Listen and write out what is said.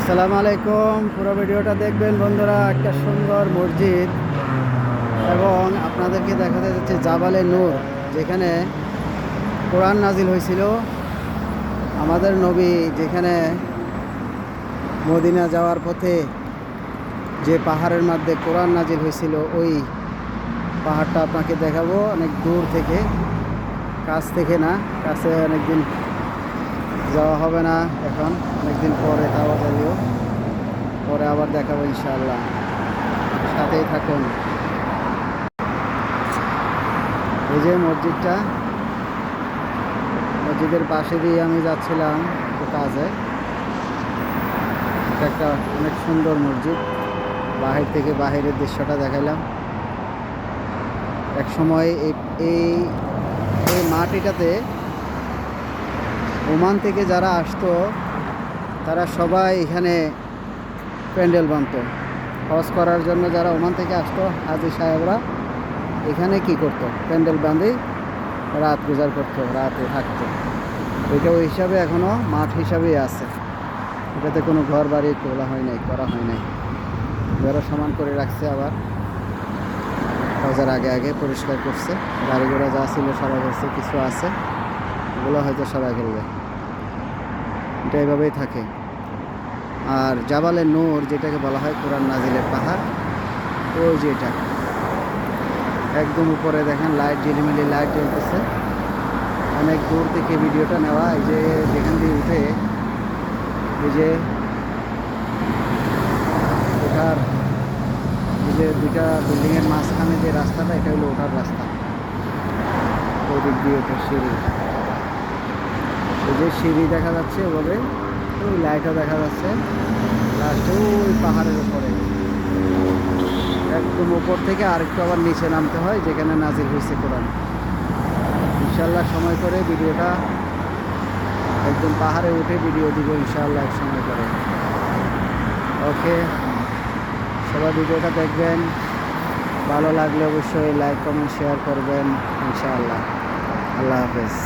আসসালামু আলাইকুম। পুরো ভিডিওটা দেখবেন বন্ধুরা। একটা সুন্দর মসজিদ এবং আপনাদেরকে দেখাতে যাচ্ছে জাবালে নূর, যেখানে কোরআন নাজিল হয়েছিল। আমাদের নবী যেখানে মদিনা যাওয়ার পথে যে পাহাড়ের মধ্যে কোরআন নাজিল হয়েছিল, ওই পাহাড়টা আপনাকে দেখাবো অনেক দূর থেকে, কাছ থেকে না। কাছে অনেকদিন যাওয়া হবে না, এখন অনেকদিন পরে যাওয়া যাবেও, পরে আবার দেখাবো ইনশাআল্লাহ। সাথেই থাকুন। এই যে মসজিদটা, মসজিদের পাশে দিয়ে আমি যাচ্ছিলাম একটু কাজে। এটা একটা অনেক সুন্দর মসজিদ। বাহির থেকে বাহিরের দৃশ্যটা দেখাইলাম। এক সময় এই এই মাটিটাতে ওমান থেকে যারা আসতো তারা সবাই এখানে প্যান্ডেল বানতো। হজ করার জন্য যারা ওমান থেকে আসতো, হাজি সাহেবরা এখানে কি করতো, প্যান্ডেল বাঁধে রাত গুজার করতো, রাতে থাকতো। এটা ওই হিসাবে এখনও মাঠ হিসাবেই আছে। এটাতে কোনো ঘর বাড়ি তোলা হয় নাই, করা হয় নাই। যারা সমান করে রাখছে, আবার হজের আগে আগে পরিষ্কার করছে। গাড়ি ঘোড়া যা ছিল সবাই গেছে, কিছু আছে এগুলো হয়তো সবাই গেলে। এটা এভাবেই থাকে। আর জাবালে নূর যেটাকে বলা হয় কোরআন নাজিলের পাহাড়, ওই যে এটা একদম উপরে দেখেন লাইট, ঝিলিমিলি লাইট জ্বলতেছে। অনেক দূর থেকে ভিডিওটা নেওয়া। এই যে যেখান দিয়ে উঠে, এই যে ওঠার, এই যে দুইটা বিল্ডিংয়ের মাঝখানে যে রাস্তাটা, এটা হলো ওঠার রাস্তা। ওই দিক দিয়ে ওঠে সিঁড়ি। এই যে সিঁড়ি দেখা যাচ্ছে ওভাবে, ওই লাইটও দেখা যাচ্ছে লাস্টে ওই পাহাড়ের উপরে। একদম উপর থেকে আরেকটু আবার নিচে নামতে হয়, যেখানে নাজিল হয়েছে কোরআন। ইনশাল্লাহ সময় করে ভিডিওটা একদম পাহাড়ে উঠে ভিডিও দিব ইনশাআল্লাহ এক সময় করে। ওকে, সবাই ভিডিওটা দেখবেন। ভালো লাগলে অবশ্যই লাইক, কমেন্ট, শেয়ার করবেন ইনশাআল্লাহ। আল্লাহ হাফেজ।